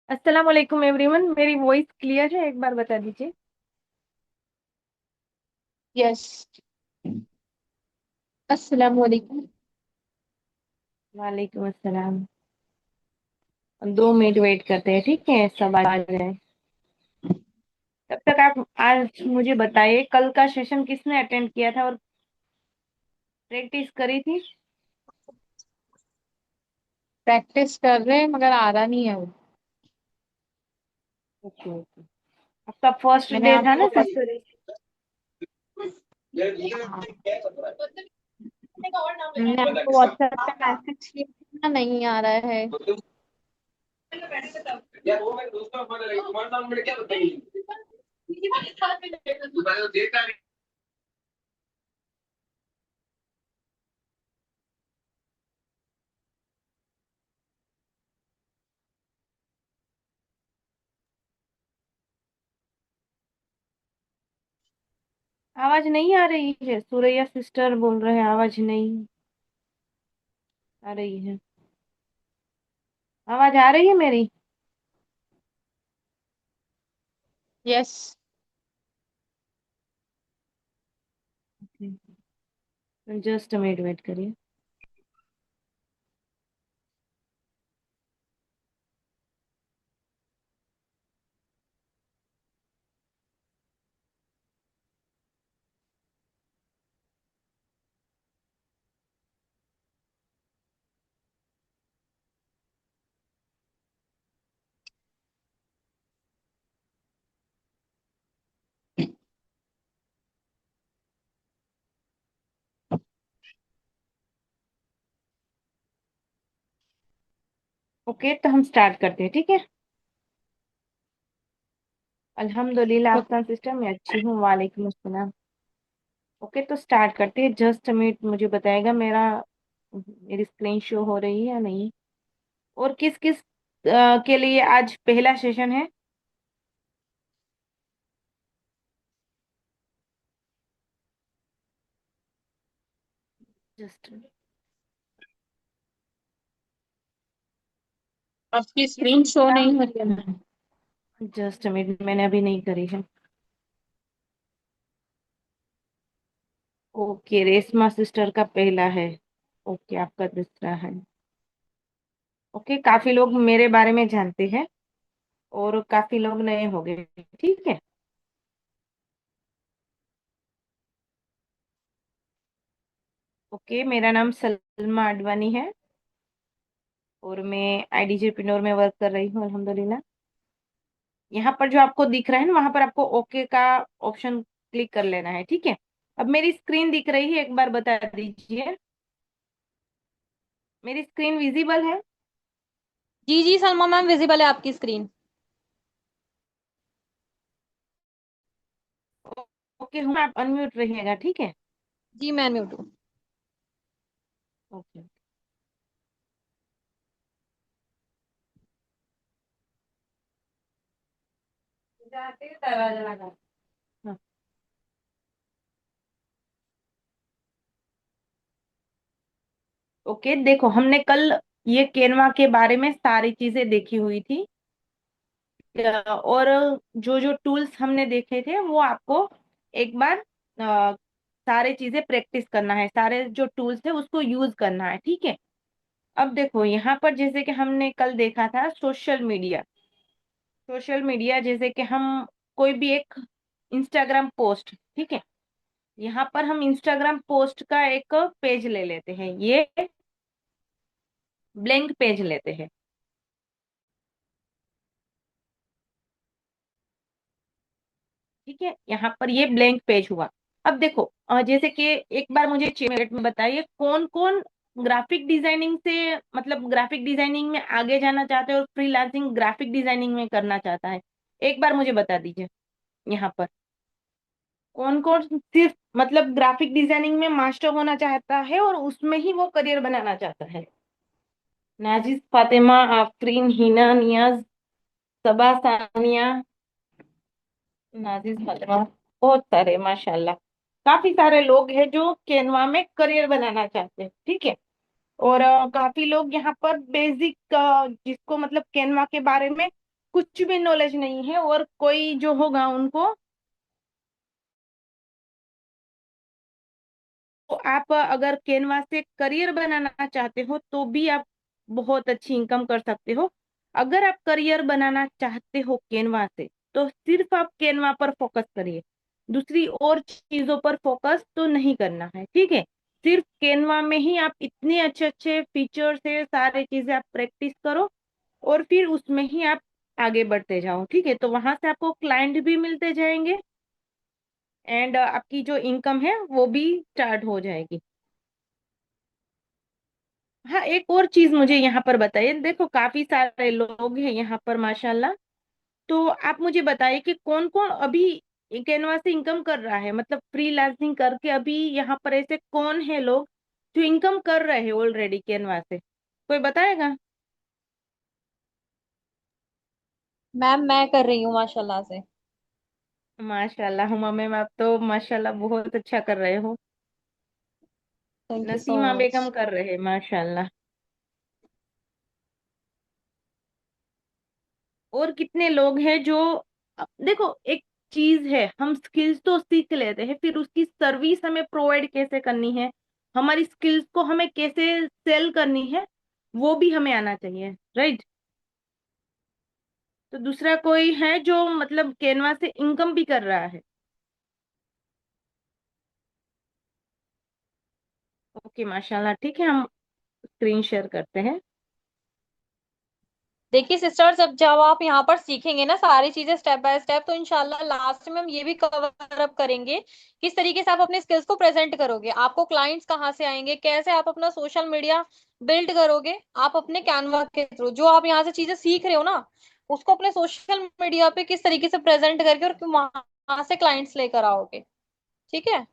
अस्सलाम वालेकुम एवरीवन। मेरी वॉइस क्लियर है? एक बार बता दीजिए। यस। अस्सलाम वालेकुम। वालेकुम अस्सलाम। 2 मिनट वेट करते हैं, ठीक है? सब आ जाए तब तक। आप आज मुझे बताइए, कल का सेशन किसने अटेंड किया था और प्रैक्टिस करी थी? प्रैक्टिस कर रहे हैं मगर आ रहा नहीं है वो। Okay okay. आपका फर्स्ट मैंने डे था ना आपको सिस्टर? मैंने आपको व्हाट्सएप पे मैसेज किया था, नहीं आ रहा है। आवाज नहीं आ रही है? सुरैया सिस्टर बोल रहे हैं आवाज नहीं आ रही है। आवाज आ रही है मेरी? यस। जस्ट मिनट वेट करिए। ओके, तो हम स्टार्ट करते हैं, ठीक है? अल्हम्दुलिल्लाह, आपका सिस्टर मैं अच्छी हूँ। वालेकुम अस्सलाम। ओके, तो स्टार्ट करते हैं। जस्ट मिनट मुझे बताएगा मेरी स्क्रीन शो हो रही है या नहीं। और किस किस के लिए आज पहला सेशन है? जस्ट आपकी स्क्रीन शो किसका? नहीं हो रही है मैम। जस्ट मिनट, मैंने अभी नहीं करी है। ओके, रेशमा सिस्टर का पहला है। ओके, आपका दूसरा है। ओके, काफी लोग मेरे बारे में जानते हैं और काफी लोग नए हो गए, ठीक है? ओके, मेरा नाम सलमा अडवाणी है और मैं आईडीजी पिनोर में वर्क कर रही हूँ, अल्हम्दुलिल्लाह। यहाँ पर जो आपको दिख रहा है ना, वहां पर आपको ओके का ऑप्शन क्लिक कर लेना है, ठीक है? अब मेरी स्क्रीन दिख रही है? एक बार बता दीजिए, मेरी स्क्रीन विजिबल है? जी जी सलमा मैम, विजिबल है आपकी स्क्रीन। ओके हूँ, आप अनम्यूट रहिएगा, ठीक है? जी मैं म्यूट हूँ। ओके। जाते दरवाजा लगा। हाँ। ओके, देखो हमने कल ये केनवा के बारे में सारी चीजें देखी हुई थी। और जो जो टूल्स हमने देखे थे वो आपको एक बार सारे चीजें प्रैक्टिस करना है, सारे जो टूल्स है उसको यूज करना है, ठीक है? अब देखो यहाँ पर जैसे कि हमने कल देखा था सोशल मीडिया। सोशल मीडिया जैसे कि हम कोई भी एक इंस्टाग्राम पोस्ट, ठीक है? यहाँ पर हम इंस्टाग्राम पोस्ट का एक पेज ले लेते हैं, ये ब्लैंक पेज लेते हैं, ठीक है? यहाँ पर ये ब्लैंक पेज हुआ। अब देखो जैसे कि एक बार मुझे 6 मिनट में बताइए, कौन कौन ग्राफिक डिजाइनिंग से मतलब ग्राफिक डिजाइनिंग में आगे जाना चाहते हैं और फ्रीलांसिंग ग्राफिक डिजाइनिंग में करना चाहता है? एक बार मुझे बता दीजिए। यहाँ पर कौन कौन सिर्फ मतलब ग्राफिक डिजाइनिंग में मास्टर होना चाहता है और उसमें ही वो करियर बनाना चाहता है? नाजिस, फातिमा, आफरीन, हिना, नियाज, सबा, सानिया, नाजिस, फातिमा, बहुत सारे माशाल्लाह। काफी सारे लोग हैं जो केनवा में करियर बनाना चाहते हैं, ठीक है? और काफी लोग यहाँ पर बेसिक जिसको मतलब केनवा के बारे में कुछ भी नॉलेज नहीं है, और कोई जो होगा उनको, तो आप अगर कैनवा से करियर बनाना चाहते हो तो भी आप बहुत अच्छी इनकम कर सकते हो। अगर आप करियर बनाना चाहते हो कैनवा से, तो सिर्फ आप कैनवा पर फोकस करिए, दूसरी और चीजों पर फोकस तो नहीं करना है, ठीक है। सिर्फ कैनवा में ही आप इतने अच्छे अच्छे फीचर्स है, सारी चीजें आप प्रैक्टिस करो, और फिर उसमें ही आप आगे बढ़ते जाओ, ठीक है। तो वहां से आपको क्लाइंट भी मिलते जाएंगे, एंड आपकी जो इनकम है वो भी स्टार्ट हो जाएगी। हाँ, एक और चीज मुझे यहाँ पर बताइए, देखो काफी सारे लोग हैं यहाँ पर माशाल्लाह। तो आप मुझे बताइए कि कौन कौन अभी कैनवा से इनकम कर रहा है, मतलब फ्रीलांसिंग करके अभी यहाँ पर ऐसे कौन है लोग जो इनकम कर रहे हैं ऑलरेडी कैनवा से, कोई बताएगा? मैम मैं कर रही हूँ माशाल्लाह से। माशाल्लाह हुमा मैम, आप तो माशाल्लाह बहुत अच्छा कर रहे हो। Thank you so Naseema much. Begum कर रहे हैं माशाल्लाह। और कितने लोग हैं जो, अब देखो एक चीज है, हम स्किल्स तो सीख लेते हैं, फिर उसकी सर्विस हमें प्रोवाइड कैसे करनी है, हमारी स्किल्स को हमें कैसे सेल करनी है, वो भी हमें आना चाहिए, राइट। तो दूसरा कोई है जो मतलब कैनवा से इनकम भी कर रहा है? ओके माशाल्लाह, ठीक है, हम स्क्रीन शेयर करते हैं। देखिए सिस्टर्स, अब जब आप यहाँ पर सीखेंगे ना सारी चीजें स्टेप बाय स्टेप, तो इंशाल्लाह लास्ट में हम ये भी कवर अप करेंगे किस तरीके से आप अपने स्किल्स को प्रेजेंट करोगे, आपको क्लाइंट्स कहाँ से आएंगे, कैसे आप अपना सोशल मीडिया बिल्ड करोगे, आप अपने कैनवा के थ्रू जो आप यहाँ से चीजें सीख रहे हो ना, उसको अपने सोशल मीडिया पे किस तरीके से प्रेजेंट करके और वहां से क्लाइंट्स लेकर आओगे। ठीक है।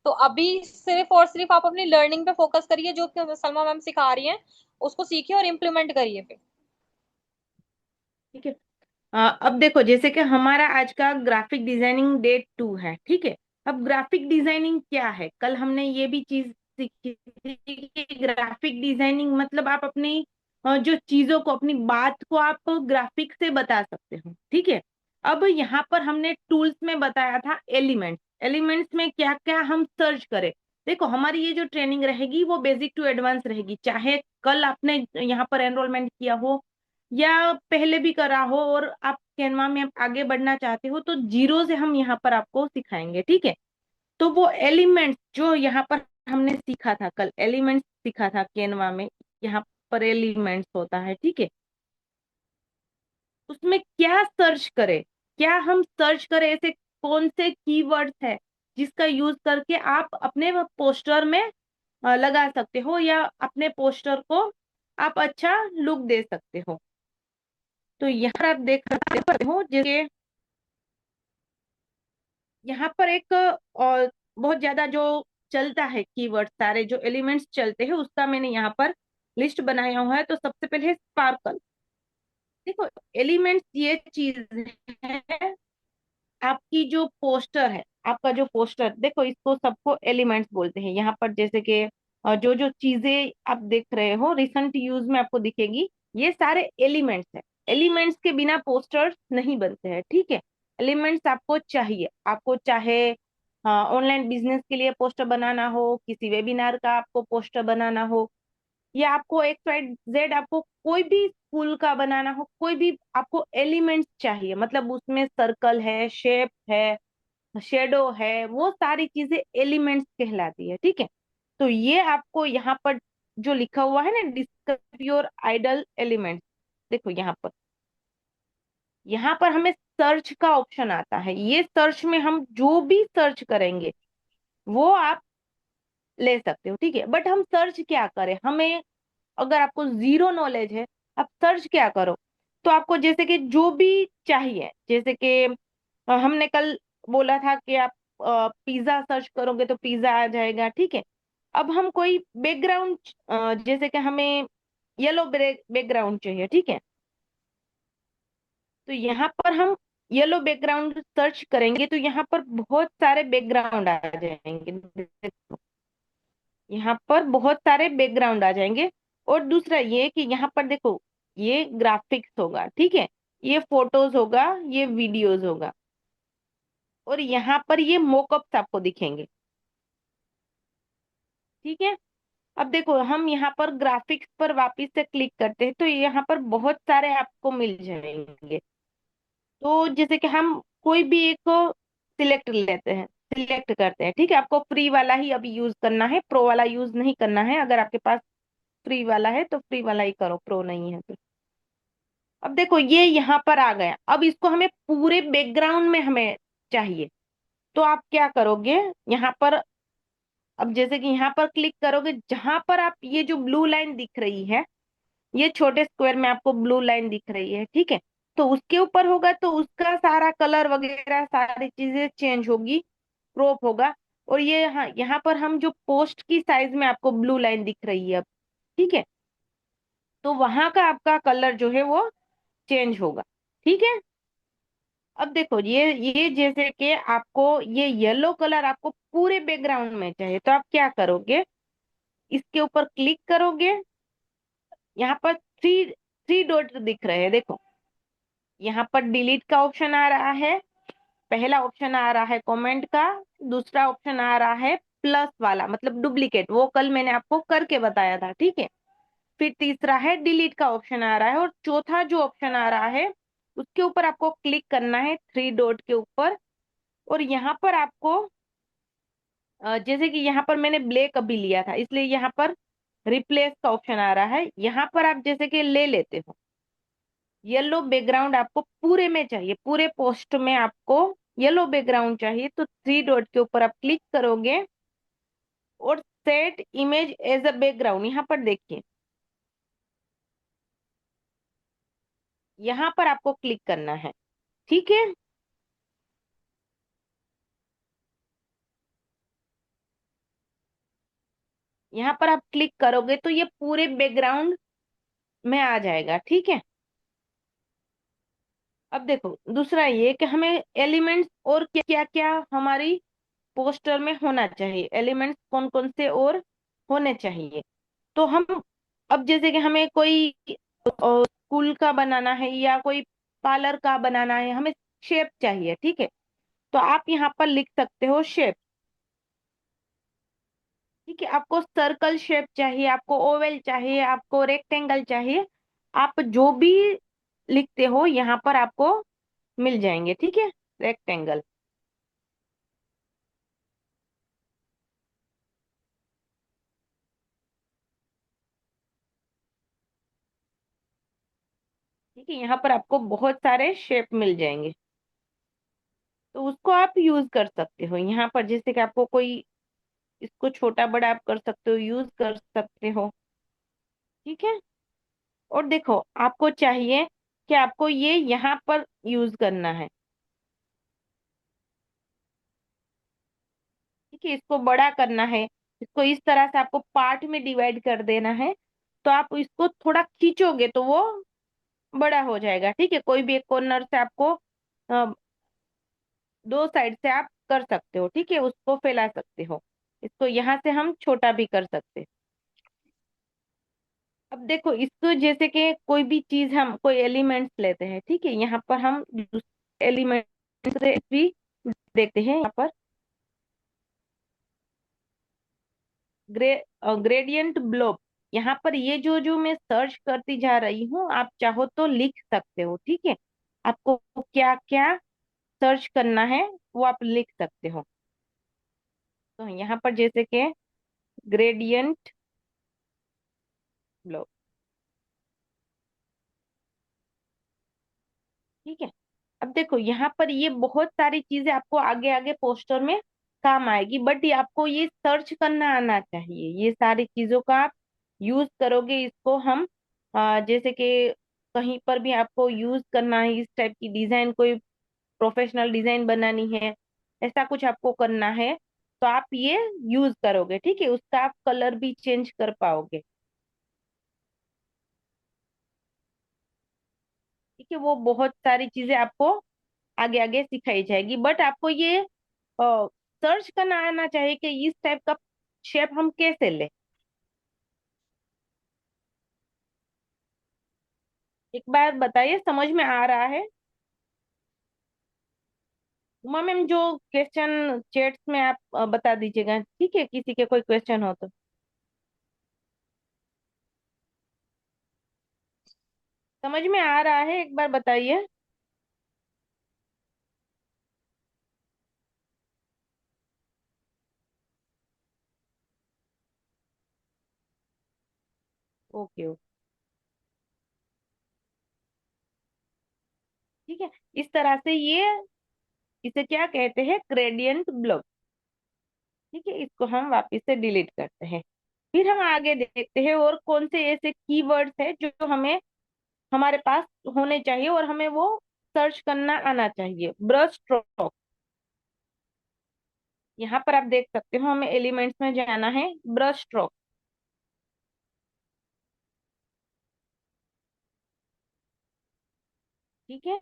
तो अभी सिर्फ और सिर्फ आप अपनी लर्निंग पे फोकस करिए, जो कि सलमा मैम सिखा रही हैं उसको सीखिए और इम्प्लीमेंट करिए फिर। ठीक है। अब देखो, जैसे कि हमारा आज का ग्राफिक डिजाइनिंग डे 2 है, ठीक है। अब ग्राफिक डिजाइनिंग क्या है, कल हमने ये भी चीज सीखी थी कि ग्राफिक डिजाइनिंग मतलब आप अपनी जो चीजों को, अपनी बात को आप ग्राफिक से बता सकते हो, ठीक है। अब यहाँ पर हमने टूल्स में बताया था एलिमेंट्स, एलिमेंट्स में क्या क्या हम सर्च करें। देखो हमारी ये जो ट्रेनिंग रहेगी वो बेसिक टू एडवांस रहेगी, चाहे कल आपने यहाँ पर एनरोलमेंट किया हो या पहले भी करा हो, और आप कैनवा में आप आगे बढ़ना चाहते हो, तो जीरो से हम यहाँ पर आपको सिखाएंगे, ठीक है। तो वो एलिमेंट्स जो यहाँ पर हमने सीखा था, कल एलिमेंट्स सीखा था कैनवा में, यहाँ पर एलिमेंट्स होता है, ठीक है। उसमें क्या सर्च करें, क्या हम सर्च करें, ऐसे कौन से कीवर्ड्स है जिसका यूज करके आप अपने पोस्टर में लगा सकते हो, या अपने पोस्टर को आप अच्छा लुक दे सकते हो। तो यहाँ आप देख सकते हो, जैसे यहाँ पर एक और बहुत ज्यादा जो चलता है कीवर्ड, सारे जो एलिमेंट्स चलते हैं उसका मैंने यहाँ पर लिस्ट बनाया हुआ है। तो सबसे पहले है स्पार्कल। देखो एलिमेंट्स ये चीज है, आपकी जो पोस्टर है, आपका जो पोस्टर, देखो इसको सबको एलिमेंट्स बोलते हैं यहाँ पर। जैसे कि जो जो चीजें आप देख रहे हो रिसेंट यूज में आपको दिखेगी, ये सारे एलिमेंट्स है। एलिमेंट्स के बिना पोस्टर्स नहीं बनते हैं, ठीक है। एलिमेंट्स आपको चाहिए, आपको चाहे ऑनलाइन बिजनेस के लिए पोस्टर बनाना हो, किसी वेबिनार का आपको पोस्टर बनाना हो, या आपको XYZ आपको कोई भी स्कूल का बनाना हो, कोई भी आपको एलिमेंट्स चाहिए, मतलब उसमें सर्कल है, शेप है, शेडो है, वो सारी चीजें एलिमेंट्स कहलाती है, ठीक है। तो ये आपको यहाँ पर जो लिखा हुआ है ना, डिस्कवर योर आइडल एलिमेंट्स, देखो यहाँ पर हमें सर्च का ऑप्शन आता है, ये सर्च में हम जो भी सर्च करेंगे वो आप ले सकते हो, ठीक है। बट हम सर्च क्या करें, हमें अगर आपको जीरो नॉलेज है, आप सर्च क्या करो, तो आपको जैसे कि जो भी चाहिए, जैसे कि हमने कल बोला था कि आप पिज्जा सर्च करोगे तो पिज्जा आ जाएगा, ठीक है। अब हम कोई बैकग्राउंड, जैसे कि हमें येलो बैकग्राउंड चाहिए, ठीक है। तो यहाँ पर हम येलो बैकग्राउंड सर्च करेंगे तो यहाँ पर बहुत सारे बैकग्राउंड आ जाएंगे, यहाँ पर बहुत सारे बैकग्राउंड आ जाएंगे। और दूसरा ये कि यहाँ पर देखो, ये ग्राफिक्स होगा, ठीक है। ये फोटोज होगा, ये वीडियोज होगा, और यहाँ पर ये मोकअप्स आपको दिखेंगे। ठीक है। अब देखो हम यहाँ पर ग्राफिक्स पर वापस से क्लिक करते हैं तो यहाँ पर बहुत सारे आपको मिल जाएंगे। तो जैसे कि हम कोई भी एक को सिलेक्ट लेते हैं, सिलेक्ट करते हैं। ठीक है, आपको फ्री वाला ही अभी यूज करना है, प्रो वाला यूज नहीं करना है। अगर आपके पास फ्री वाला है तो फ्री वाला ही करो, प्रो नहीं है तो। अब देखो ये यहाँ पर आ गया। अब इसको हमें पूरे बैकग्राउंड में हमें चाहिए, तो आप क्या करोगे यहाँ पर। अब जैसे कि यहाँ पर क्लिक करोगे, जहां पर आप ये जो ब्लू लाइन दिख रही है, ये छोटे स्क्वायर में आपको ब्लू लाइन दिख रही है, ठीक है, तो उसके ऊपर होगा तो उसका सारा कलर वगैरह सारी चीजें चेंज होगी, क्रॉप होगा। और ये यहाँ पर हम जो पोस्ट की साइज में आपको ब्लू लाइन दिख रही है अब, ठीक है, तो वहां का आपका कलर जो है वो चेंज होगा। ठीक है। अब देखो ये जैसे कि आपको ये येलो कलर आपको पूरे बैकग्राउंड में चाहिए, तो आप क्या करोगे, इसके ऊपर क्लिक करोगे। यहाँ पर थ्री थ्री डॉट दिख रहे हैं, देखो यहाँ पर डिलीट का ऑप्शन आ रहा है, पहला ऑप्शन आ रहा है कमेंट का, दूसरा ऑप्शन आ रहा है प्लस वाला मतलब डुप्लीकेट, वो कल मैंने आपको करके बताया था। ठीक है। फिर तीसरा है डिलीट का ऑप्शन आ रहा है, और चौथा जो ऑप्शन आ रहा है उसके ऊपर आपको क्लिक करना है, थ्री डॉट के ऊपर। और यहाँ पर आपको जैसे कि यहाँ पर मैंने ब्लैक अभी लिया था, इसलिए यहाँ पर रिप्लेस का ऑप्शन आ रहा है। यहाँ पर आप जैसे कि ले लेते हो, येलो बैकग्राउंड आपको पूरे में चाहिए, पूरे पोस्ट में आपको येलो बैकग्राउंड चाहिए, तो थ्री डॉट के ऊपर आप क्लिक करोगे और set image as a background यहाँ पर देखिए, यहाँ पर आपको क्लिक करना है। ठीक है। यहाँ पर आप क्लिक करोगे तो ये पूरे बैकग्राउंड में आ जाएगा। ठीक है। अब देखो दूसरा ये कि हमें एलिमेंट्स और क्या क्या हमारी पोस्टर में होना चाहिए, एलिमेंट्स कौन कौन से और होने चाहिए। तो हम अब जैसे कि हमें कोई स्कूल का बनाना है या कोई पार्लर का बनाना है, हमें शेप चाहिए। ठीक है, तो आप यहाँ पर लिख सकते हो शेप। ठीक है, आपको सर्कल शेप चाहिए, आपको ओवल चाहिए, आपको रेक्टेंगल चाहिए, आप जो भी लिखते हो यहाँ पर आपको मिल जाएंगे। ठीक है, रेक्टेंगल। ठीक है, यहाँ पर आपको बहुत सारे शेप मिल जाएंगे, तो उसको आप यूज कर सकते हो यहाँ पर। जैसे कि आपको कोई इसको छोटा बड़ा आप कर सकते हो, यूज कर सकते हो। ठीक है। और देखो आपको चाहिए कि आपको ये यहाँ पर यूज करना है। ठीक है, इसको बड़ा करना है, इसको इस तरह से आपको पार्ट में डिवाइड कर देना है, तो आप इसको थोड़ा खींचोगे तो वो बड़ा हो जाएगा। ठीक है, कोई भी एक कॉर्नर से आपको दो साइड से आप कर सकते हो। ठीक है, उसको फैला सकते हो, इसको यहाँ से हम छोटा भी कर सकते हैं। अब देखो इसको जैसे कि कोई भी चीज हम कोई एलिमेंट्स लेते हैं, ठीक है, यहाँ पर हम एलिमेंट्स भी देखते हैं। यहाँ पर ग्रेडियंट ब्लॉक, यहाँ पर ये जो जो मैं सर्च करती जा रही हूँ, आप चाहो तो लिख सकते हो। ठीक है, आपको क्या क्या सर्च करना है वो आप लिख सकते हो। तो यहाँ पर जैसे कि ग्रेडियंट ब्लॉक। ठीक है। अब देखो यहाँ पर ये बहुत सारी चीजें आपको आगे आगे पोस्टर में काम आएगी, बट ये आपको ये सर्च करना आना चाहिए, ये सारी चीजों का आप यूज करोगे। इसको हम जैसे कि कहीं पर भी आपको यूज करना है, इस टाइप की डिजाइन कोई प्रोफेशनल डिजाइन बनानी है, ऐसा कुछ आपको करना है, तो आप ये यूज करोगे। ठीक है, उसका आप कलर भी चेंज कर पाओगे। ठीक है, वो बहुत सारी चीजें आपको आगे आगे सिखाई जाएगी, बट आपको ये सर्च करना आना चाहिए कि इस टाइप का शेप हम कैसे ले। एक बार बताइए, समझ में आ रहा है? उमा मैम, जो क्वेश्चन चैट्स में आप बता दीजिएगा, ठीक है, किसी के कोई क्वेश्चन हो तो। समझ में आ रहा है, एक बार बताइए। Okay okay. ठीक है। इस तरह से ये, इसे क्या कहते हैं, ग्रेडियंट ब्लॉक। ठीक है, इसको हम वापस से डिलीट करते हैं। फिर हम आगे देखते हैं और कौन से ऐसे कीवर्ड्स है जो हमें, हमारे पास होने चाहिए और हमें वो सर्च करना आना चाहिए। ब्रश स्ट्रोक, यहाँ पर आप देख सकते हो, हमें एलिमेंट्स में जाना है, ब्रश स्ट्रोक। ठीक है।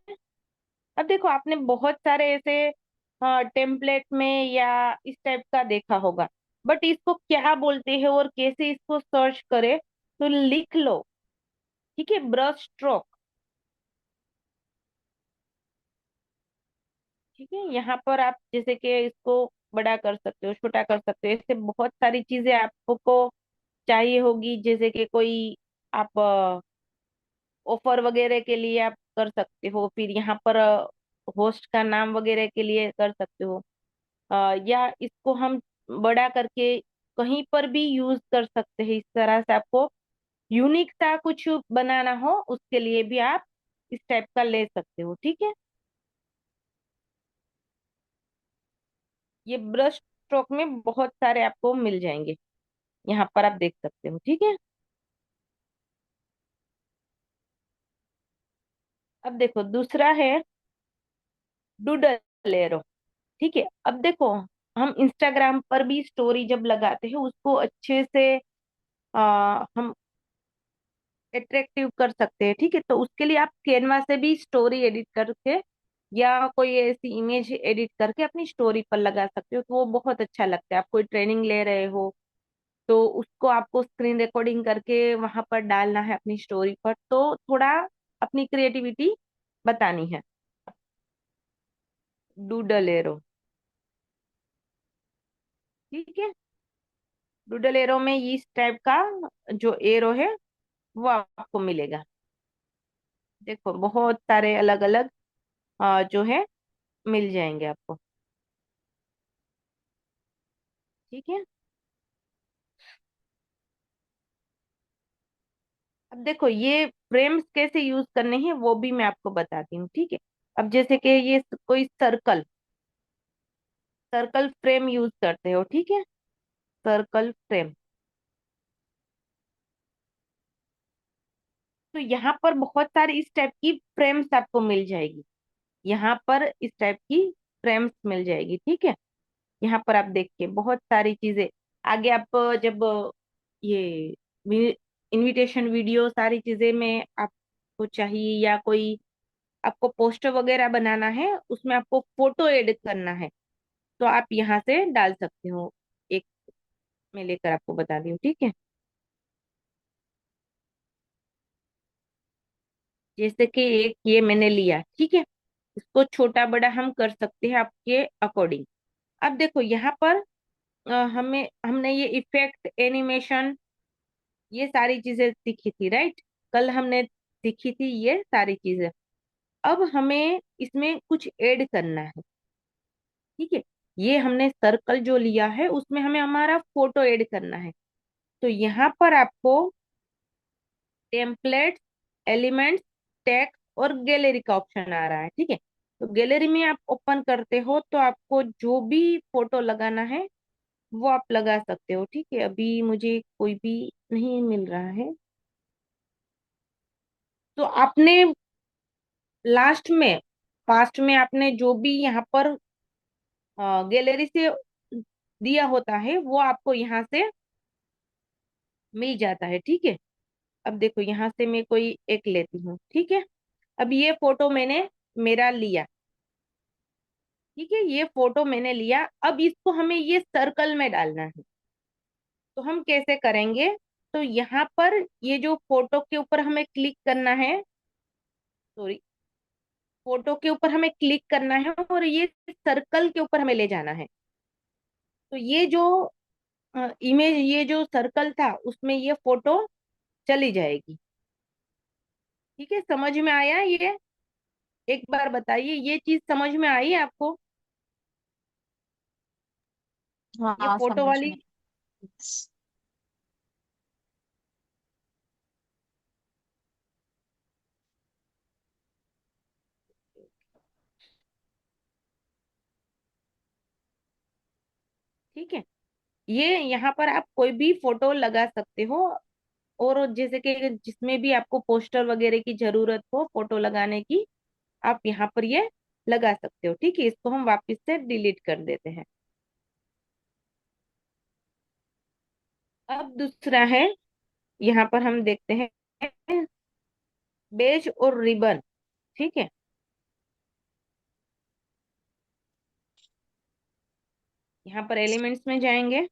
अब देखो, आपने बहुत सारे ऐसे टेम्पलेट में या इस टाइप का देखा होगा, बट इसको क्या बोलते हैं और कैसे इसको सर्च करे, तो लिख लो। ठीक है, ब्रश स्ट्रोक। ठीक है, यहाँ पर आप जैसे कि इसको बड़ा कर सकते हो, छोटा कर सकते हो, ऐसे बहुत सारी चीजें आपको चाहिए होगी, जैसे कि कोई आप ऑफर वगैरह के लिए आप कर सकते हो, फिर यहाँ पर होस्ट का नाम वगैरह के लिए कर सकते हो। या इसको हम बड़ा करके कहीं पर भी यूज कर सकते हैं। इस तरह से आपको यूनिक सा कुछ बनाना हो, उसके लिए भी आप इस टाइप का ले सकते हो। ठीक है, ये ब्रश स्ट्रोक में बहुत सारे आपको मिल जाएंगे, यहाँ पर आप देख सकते हो। ठीक है। अब देखो, दूसरा है डूडल एरो। ठीक है। अब देखो, हम इंस्टाग्राम पर भी स्टोरी जब लगाते हैं, उसको अच्छे से हम अट्रैक्टिव कर सकते हैं। ठीक है, तो उसके लिए आप कैनवा से भी स्टोरी एडिट करके या कोई ऐसी इमेज एडिट करके अपनी स्टोरी पर लगा सकते हो, तो वो बहुत अच्छा लगता है। आप कोई ट्रेनिंग ले रहे हो तो उसको आपको स्क्रीन रिकॉर्डिंग करके वहां पर डालना है अपनी स्टोरी पर, तो थोड़ा अपनी क्रिएटिविटी बतानी है। Doodle arrow. ठीक है, डूडल एरो में इस टाइप का जो एरो है वो आपको मिलेगा। देखो, बहुत सारे अलग अलग जो है मिल जाएंगे आपको। ठीक है। अब देखो, ये फ्रेम्स कैसे यूज करने हैं वो भी मैं आपको बताती हूँ। ठीक है। अब जैसे कि ये कोई सर्कल, सर्कल फ्रेम यूज करते हो। ठीक है, सर्कल फ्रेम। तो यहाँ पर बहुत सारी इस टाइप की फ्रेम्स आपको मिल जाएगी, यहाँ पर इस टाइप की फ्रेम्स मिल जाएगी। ठीक है, यहाँ पर आप देखिए बहुत सारी चीजें। आगे आप जब ये इनविटेशन वीडियो सारी चीजें में आपको चाहिए, या कोई आपको पोस्टर वगैरह बनाना है, उसमें आपको फोटो एडिट करना है, तो आप यहाँ से डाल सकते हो। एक मैं लेकर आपको बता दी हूँ। ठीक है, जैसे कि एक ये मैंने लिया। ठीक है, इसको छोटा बड़ा हम कर सकते हैं आपके अकॉर्डिंग। अब देखो, यहाँ पर हमें हमने ये इफेक्ट, एनिमेशन, ये सारी चीजें सीखी थी, राइट? कल हमने सीखी थी ये सारी चीजें। अब हमें इसमें कुछ ऐड करना है। ठीक है, ये हमने सर्कल जो लिया है उसमें हमें हमारा फोटो ऐड करना है। तो यहाँ पर आपको टेम्पलेट्स, एलिमेंट्स, टेक्स्ट और गैलरी का ऑप्शन आ रहा है। ठीक है, तो गैलरी में आप ओपन करते हो तो आपको जो भी फोटो लगाना है वो आप लगा सकते हो। ठीक है, अभी मुझे कोई भी नहीं मिल रहा है, तो आपने लास्ट में, पास्ट में आपने जो भी यहाँ पर गैलरी से दिया होता है वो आपको यहाँ से मिल जाता है। ठीक है, अब देखो, यहाँ से मैं कोई एक लेती हूँ। ठीक है, अब ये फोटो मैंने मेरा लिया। ठीक है, ये फोटो मैंने लिया, अब इसको हमें ये सर्कल में डालना है। तो हम कैसे करेंगे, तो यहाँ पर ये जो फोटो के ऊपर हमें क्लिक करना है, सॉरी, फोटो के ऊपर हमें क्लिक करना है और ये सर्कल के ऊपर हमें ले जाना है। तो ये जो इमेज, ये जो सर्कल था उसमें ये फोटो चली जाएगी। ठीक है, समझ में आया ये? एक बार बताइए, ये चीज समझ में आई आपको? ये हाँ फोटो समझ वाली। में। ठीक है, ये यहाँ पर आप कोई भी फोटो लगा सकते हो। और जैसे कि जिसमें भी आपको पोस्टर वगैरह की जरूरत हो फोटो लगाने की, आप यहाँ पर ये लगा सकते हो। ठीक है, इसको हम वापस से डिलीट कर देते हैं। अब दूसरा है, यहाँ पर हम देखते हैं बेज और रिबन। ठीक है, यहाँ पर एलिमेंट्स में जाएंगे।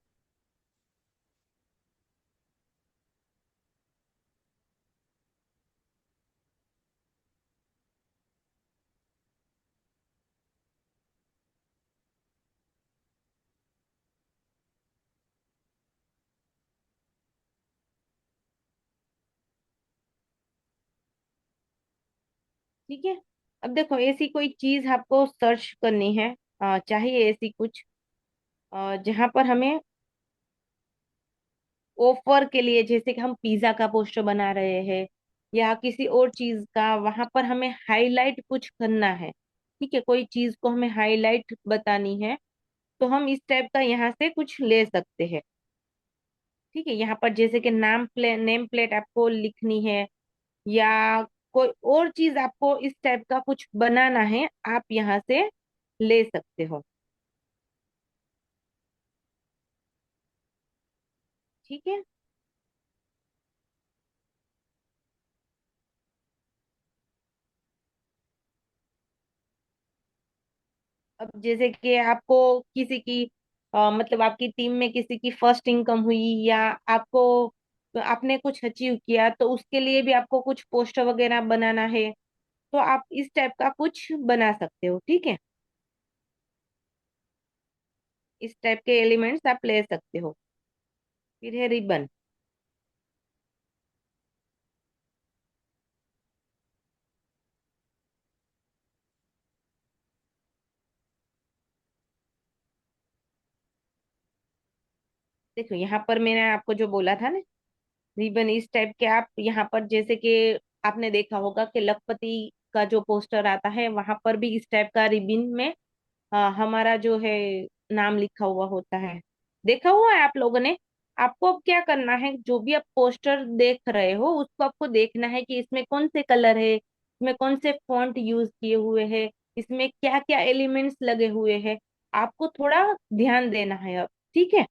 ठीक है, अब देखो ऐसी कोई चीज आपको सर्च करनी है, चाहिए ऐसी कुछ, जहां पर हमें ऑफर के लिए, जैसे कि हम पिज्जा का पोस्टर बना रहे हैं या किसी और चीज का, वहां पर हमें हाईलाइट कुछ करना है। ठीक है, कोई चीज को हमें हाईलाइट बतानी है, तो हम इस टाइप का यहाँ से कुछ ले सकते हैं। ठीक है, यहाँ पर जैसे कि नेम प्लेट आपको लिखनी है या कोई और चीज आपको इस टाइप का कुछ बनाना है, आप यहाँ से ले सकते हो। ठीक है, अब जैसे कि आपको किसी की मतलब आपकी टीम में किसी की फर्स्ट इनकम हुई, या आपको आपने कुछ अचीव किया, तो उसके लिए भी आपको कुछ पोस्टर वगैरह बनाना है, तो आप इस टाइप का कुछ बना सकते हो। ठीक है, इस टाइप के एलिमेंट्स आप ले सकते हो। फिर है रिबन। देखो यहाँ पर मैंने आपको जो बोला था ना, रिबन इस टाइप के आप यहाँ पर, जैसे कि आपने देखा होगा कि लखपति का जो पोस्टर आता है वहां पर भी इस टाइप का रिबन में हमारा जो है नाम लिखा हुआ होता है। देखा हुआ है आप लोगों ने? आपको अब क्या करना है, जो भी आप पोस्टर देख रहे हो उसको आपको देखना है कि इसमें कौन से कलर है, इसमें कौन से फॉन्ट यूज किए हुए हैं, इसमें क्या क्या एलिमेंट्स लगे हुए हैं। आपको थोड़ा ध्यान देना है अब। ठीक है,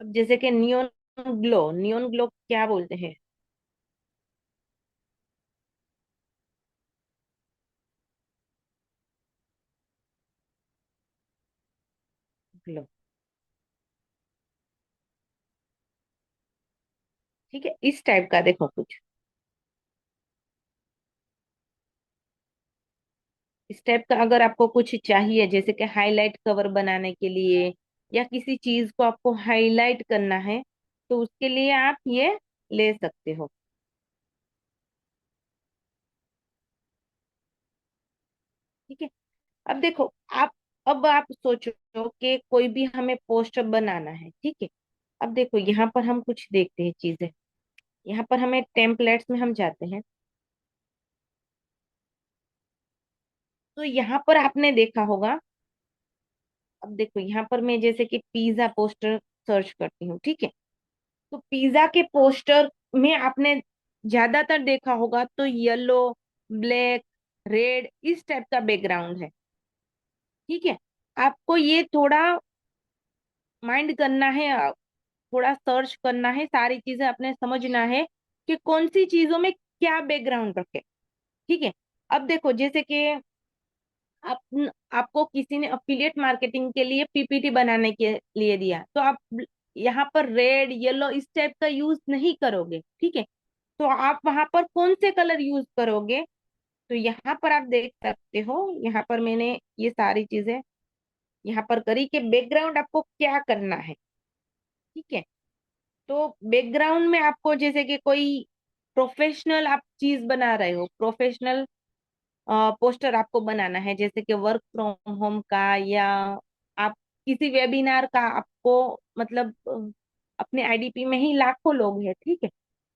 अब जैसे कि नियोन ग्लो क्या बोलते हैं? ग्लो। ठीक है, इस टाइप का देखो कुछ, इस टाइप का अगर आपको कुछ चाहिए, जैसे कि हाईलाइट कवर बनाने के लिए या किसी चीज को आपको हाईलाइट करना है, तो उसके लिए आप ये ले सकते हो। ठीक है, अब देखो आप, अब आप सोचो कि कोई भी हमें पोस्टर बनाना है। ठीक है, अब देखो यहाँ पर हम कुछ देखते हैं चीजें, यहाँ पर हमें टेम्पलेट्स में हम जाते हैं। तो यहाँ पर आपने देखा होगा, अब देखो यहाँ पर मैं जैसे कि पिज्जा पोस्टर सर्च करती हूँ। ठीक है, तो पिज्जा के पोस्टर में आपने ज्यादातर देखा होगा तो येलो, ब्लैक, रेड इस टाइप का बैकग्राउंड है। ठीक है, आपको ये थोड़ा माइंड करना है, थोड़ा सर्च करना है, सारी चीजें अपने समझना है कि कौन सी चीजों में क्या बैकग्राउंड रखे। ठीक है, अब देखो जैसे कि आप आपको किसी ने अफिलिएट मार्केटिंग के लिए पीपीटी बनाने के लिए दिया, तो आप यहाँ पर रेड येलो इस टाइप का यूज नहीं करोगे, ठीक है। तो आप वहां पर कौन से कलर यूज करोगे? तो यहाँ पर आप देख सकते हो, यहाँ पर मैंने ये सारी चीजें यहाँ पर करी कि बैकग्राउंड आपको क्या करना है, ठीक है। तो बैकग्राउंड में आपको जैसे कि कोई प्रोफेशनल आप चीज बना रहे हो, प्रोफेशनल पोस्टर आपको बनाना है, जैसे कि वर्क फ्रॉम होम का, या आप किसी वेबिनार का, आपको मतलब अपने आईडीपी में ही लाखों लोग हैं, ठीक है।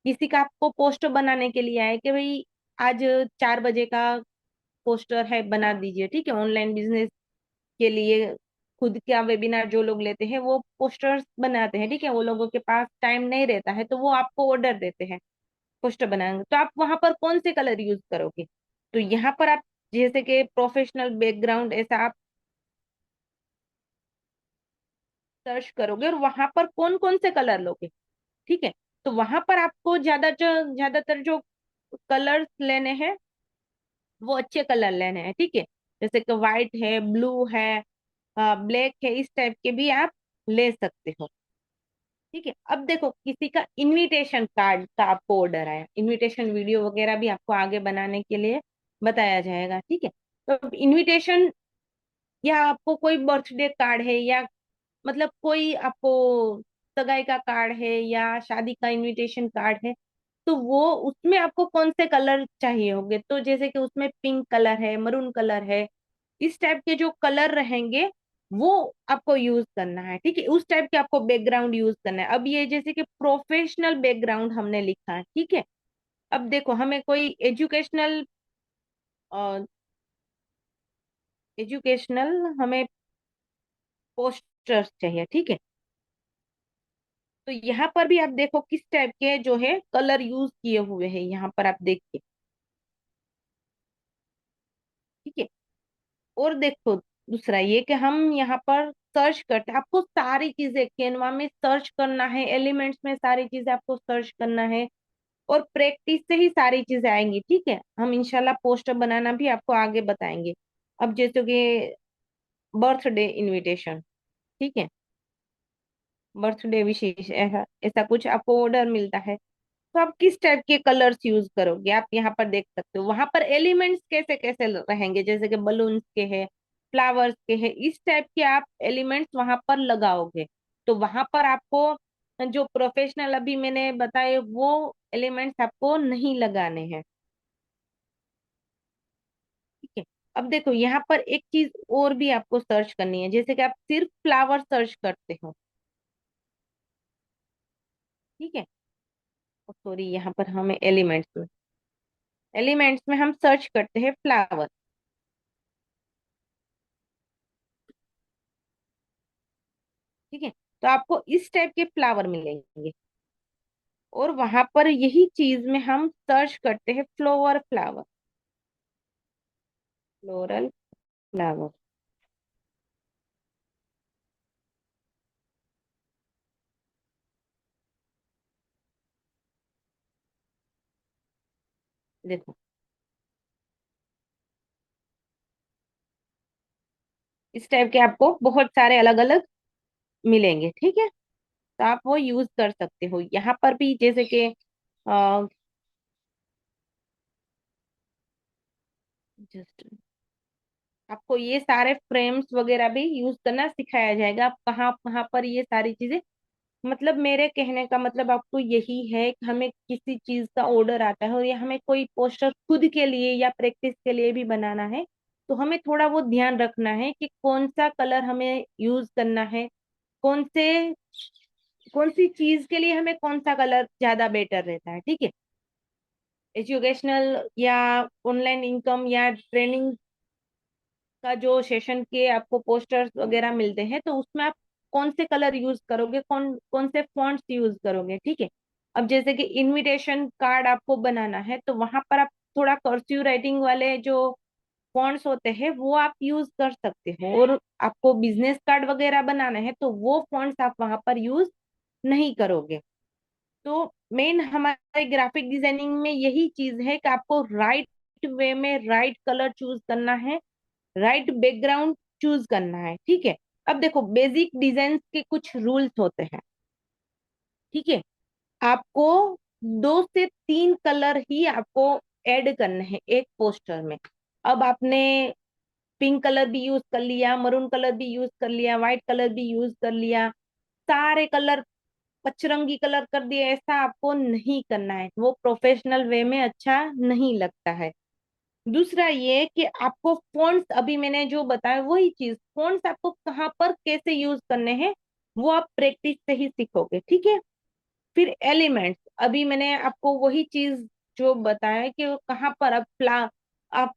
किसी का आपको पोस्टर बनाने के लिए आए कि भाई आज 4 बजे का पोस्टर है, बना दीजिए, ठीक है। ऑनलाइन बिजनेस के लिए खुद का वेबिनार जो लोग लेते हैं वो पोस्टर्स बनाते हैं, ठीक है। वो लोगों के पास टाइम नहीं रहता है तो वो आपको ऑर्डर देते हैं पोस्टर बनाएंगे, तो आप वहां पर कौन से कलर यूज करोगे? तो यहाँ पर आप जैसे कि प्रोफेशनल बैकग्राउंड ऐसा आप सर्च करोगे और वहां पर कौन कौन से कलर लोगे, ठीक है। तो वहां पर आपको ज्यादातर जो कलर्स लेने हैं वो अच्छे कलर लेने हैं, ठीक है। जैसे कि व्हाइट है, ब्लू है, ब्लैक है, इस टाइप के भी आप ले सकते हो, ठीक है। अब देखो, किसी का इनविटेशन कार्ड का आपको ऑर्डर आया, इनविटेशन वीडियो वगैरह भी आपको आगे बनाने के लिए बताया जाएगा, ठीक है। तो इनविटेशन, या आपको कोई बर्थडे कार्ड है, या मतलब कोई आपको सगाई का कार्ड है या शादी का इनविटेशन कार्ड है, तो वो उसमें आपको कौन से कलर चाहिए होंगे? तो जैसे कि उसमें पिंक कलर है, मरून कलर है, इस टाइप के जो कलर रहेंगे वो आपको यूज करना है, ठीक है। उस टाइप के आपको बैकग्राउंड यूज करना है। अब ये जैसे कि प्रोफेशनल बैकग्राउंड हमने लिखा है, ठीक है। अब देखो, हमें कोई एजुकेशनल हमें पोस्टर्स चाहिए, ठीक है। तो यहाँ पर भी आप देखो किस टाइप के जो है कलर यूज किए हुए हैं, यहाँ पर आप देखिए, ठीक है। और देखो, दूसरा ये कि हम यहाँ पर सर्च करते हैं, आपको सारी चीजें कैनवा में सर्च करना है, एलिमेंट्स में सारी चीजें आपको सर्च करना है, और प्रैक्टिस से ही सारी चीजें आएंगी, ठीक है। हम इंशाल्लाह पोस्टर बनाना भी आपको आगे बताएंगे। अब जैसे कि बर्थडे इनविटेशन, ठीक है, बर्थडे विशेष, ऐसा ऐसा कुछ आपको ऑर्डर मिलता है, तो आप किस टाइप के कलर्स यूज करोगे? आप यहाँ पर देख सकते हो वहां पर एलिमेंट्स कैसे कैसे रहेंगे, जैसे कि बलून्स के हैं, फ्लावर्स के हैं, इस टाइप के आप एलिमेंट्स वहां पर लगाओगे। तो वहां पर आपको जो प्रोफेशनल अभी मैंने बताए वो एलिमेंट्स आपको नहीं लगाने हैं, ठीक है। अब देखो, यहाँ पर एक चीज और भी आपको सर्च करनी है, जैसे कि आप सिर्फ फ्लावर सर्च करते हो, ठीक है। सॉरी, यहाँ पर हमें एलिमेंट्स में हम सर्च करते हैं फ्लावर, ठीक है। तो आपको इस टाइप के फ्लावर मिलेंगे, और वहां पर यही चीज में हम सर्च करते हैं फ्लावर, फ्लोरल फ्लावर। देखो, इस टाइप के आपको बहुत सारे अलग अलग मिलेंगे, ठीक है। तो आप वो यूज कर सकते हो यहाँ पर भी, जैसे कि जस्ट आपको ये सारे फ्रेम्स वगैरह भी यूज करना सिखाया जाएगा। आप कहाँ कहाँ पर ये सारी चीजें, मतलब मेरे कहने का मतलब आपको यही है कि हमें किसी चीज का ऑर्डर आता है और या हमें कोई पोस्टर खुद के लिए या प्रैक्टिस के लिए भी बनाना है, तो हमें थोड़ा वो ध्यान रखना है कि कौन सा कलर हमें यूज करना है, कौन से कौन सी चीज के लिए हमें कौन सा कलर ज्यादा बेटर रहता है, ठीक है। एजुकेशनल या ऑनलाइन इनकम या ट्रेनिंग का जो सेशन के आपको पोस्टर्स वगैरह मिलते हैं, तो उसमें आप कौन से कलर यूज करोगे, कौन कौन से फॉन्ट्स यूज करोगे, ठीक है। अब जैसे कि इनविटेशन कार्ड आपको बनाना है, तो वहां पर आप थोड़ा कर्सिव राइटिंग वाले जो फॉन्ट्स होते हैं वो आप यूज कर सकते हो, और आपको बिजनेस कार्ड वगैरह बनाना है तो वो फॉन्ट्स आप वहां पर यूज नहीं करोगे। तो मेन हमारे ग्राफिक डिजाइनिंग में यही चीज है कि आपको राइट वे में राइट कलर चूज करना है, राइट बैकग्राउंड चूज करना है, ठीक है। अब देखो बेसिक डिजाइन के कुछ रूल्स होते हैं, ठीक है। आपको 2 से 3 कलर ही आपको ऐड करने हैं एक पोस्टर में। अब आपने पिंक कलर भी यूज कर लिया, मरून कलर भी यूज कर लिया, व्हाइट कलर भी यूज कर लिया, सारे कलर पचरंगी कलर कर दिया, ऐसा आपको नहीं करना है, वो प्रोफेशनल वे में अच्छा नहीं लगता है। दूसरा ये कि आपको फॉन्ट्स, अभी मैंने जो बताया वही चीज, फॉन्ट्स आपको कहाँ पर कैसे यूज करने हैं वो आप प्रैक्टिस से ही सीखोगे, ठीक है। फिर एलिमेंट्स, अभी मैंने आपको वही चीज जो बताया कि वो कहाँ पर आप आप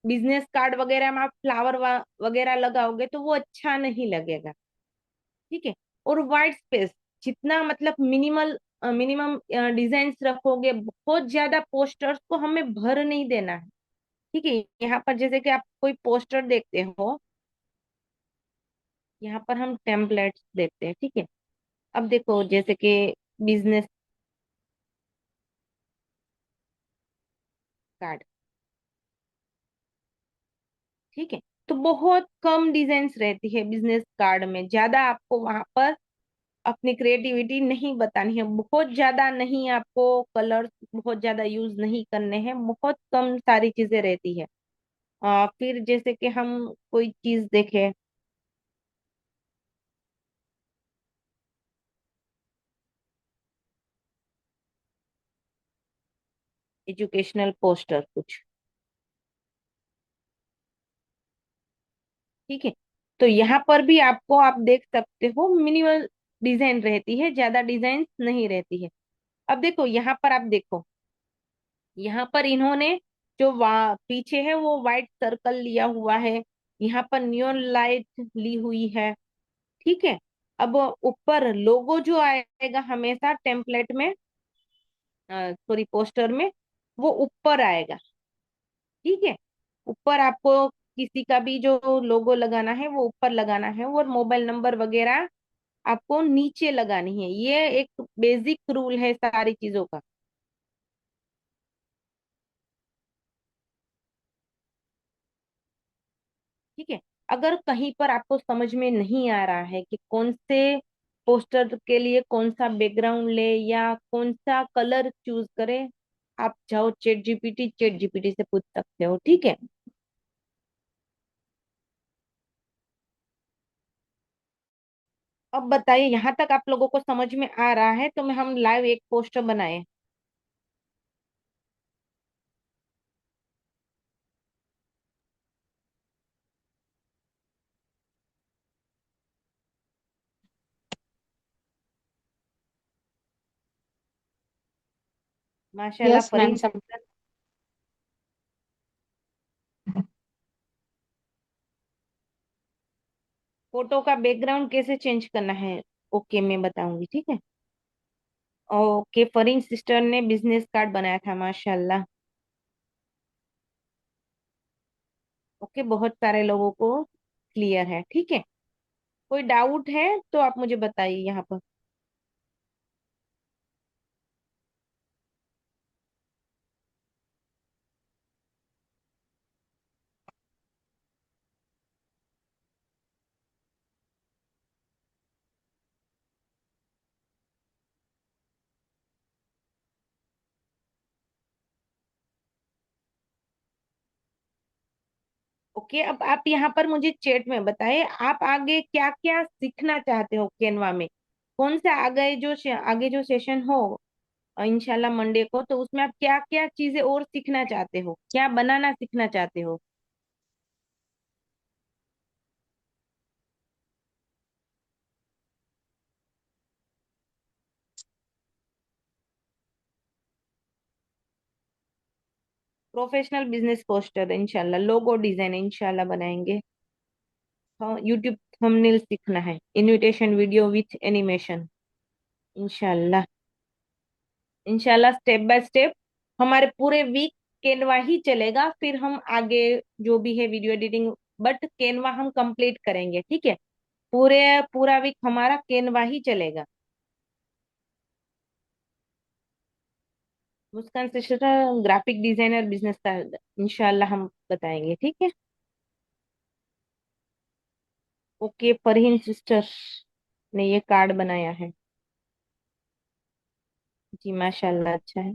बिजनेस कार्ड वगैरह में आप फ्लावर वगैरह लगाओगे तो वो अच्छा नहीं लगेगा, ठीक है। और व्हाइट स्पेस, जितना मतलब मिनिमम डिजाइन रखोगे, बहुत ज्यादा पोस्टर्स को हमें भर नहीं देना है, ठीक है। यहाँ पर जैसे कि आप कोई पोस्टर देखते हो, यहाँ पर हम टेम्पलेट्स देखते हैं, ठीक है। अब देखो जैसे कि बिजनेस कार्ड, ठीक है। तो बहुत कम डिजाइन्स रहती है बिजनेस कार्ड में, ज्यादा आपको वहां पर अपनी क्रिएटिविटी नहीं बतानी है, बहुत ज्यादा नहीं, आपको कलर्स बहुत ज्यादा यूज नहीं करने हैं, बहुत कम सारी चीजें रहती है। फिर जैसे कि हम कोई चीज देखें, एजुकेशनल पोस्टर कुछ, ठीक है। तो यहाँ पर भी आपको, आप देख सकते हो मिनिमल डिजाइन रहती है, ज्यादा डिजाइन नहीं रहती है। अब देखो यहाँ पर आप देखो, यहाँ पर इन्होंने जो पीछे है वो व्हाइट सर्कल लिया हुआ है, यहाँ पर नियॉन लाइट ली हुई है, ठीक है। अब ऊपर लोगो जो आएगा हमेशा टेम्पलेट में, सॉरी पोस्टर में, वो ऊपर आएगा, ठीक है। ऊपर आपको किसी का भी जो लोगो लगाना है वो ऊपर लगाना है, और मोबाइल नंबर वगैरह आपको नीचे लगानी है, ये एक बेसिक रूल है सारी चीजों का, ठीक है। अगर कहीं पर आपको समझ में नहीं आ रहा है कि कौन से पोस्टर के लिए कौन सा बैकग्राउंड ले या कौन सा कलर चूज करें, आप जाओ चैट जीपीटी से पूछ सकते हो, ठीक है। अब बताइए यहाँ तक आप लोगों को समझ में आ रहा है, तो मैं हम लाइव एक पोस्टर बनाए। माशाल्लाह यस मैम फरीन सब। सिस्टर, फोटो का बैकग्राउंड कैसे चेंज करना है, ओके मैं बताऊंगी, ठीक है। ओके, फरीन सिस्टर ने बिजनेस कार्ड बनाया था, माशाल्लाह। ओके, बहुत सारे लोगों को क्लियर है, ठीक है। कोई डाउट है तो आप मुझे बताइए यहाँ पर। ओके, अब आप यहाँ पर मुझे चैट में बताइए, आप आगे क्या क्या सीखना चाहते हो कैनवा में, कौन सा आगे जो सेशन हो इंशाल्लाह मंडे को, तो उसमें आप क्या क्या चीजें और सीखना चाहते हो, क्या बनाना सीखना चाहते हो। प्रोफेशनल बिजनेस पोस्टर इंशाल्लाह, लोगो डिजाइन इंशाल्लाह बनाएंगे। हाँ, यूट्यूब थंबनेल सीखना है, इनविटेशन वीडियो विथ एनिमेशन, इंशाल्लाह। इंशाल्लाह स्टेप बाय स्टेप हमारे पूरे वीक केनवा ही चलेगा, फिर हम आगे जो भी है वीडियो एडिटिंग, बट केनवा हम कंप्लीट करेंगे, ठीक है। पूरे पूरा वीक हमारा केनवा ही चलेगा। मुस्कान सिस्टर ग्राफिक डिजाइनर बिजनेस का इंशाल्लाह हम बताएंगे, ठीक है। ओके, फरहीन सिस्टर ने ये कार्ड बनाया है। जी माशाल्लाह, अच्छा है।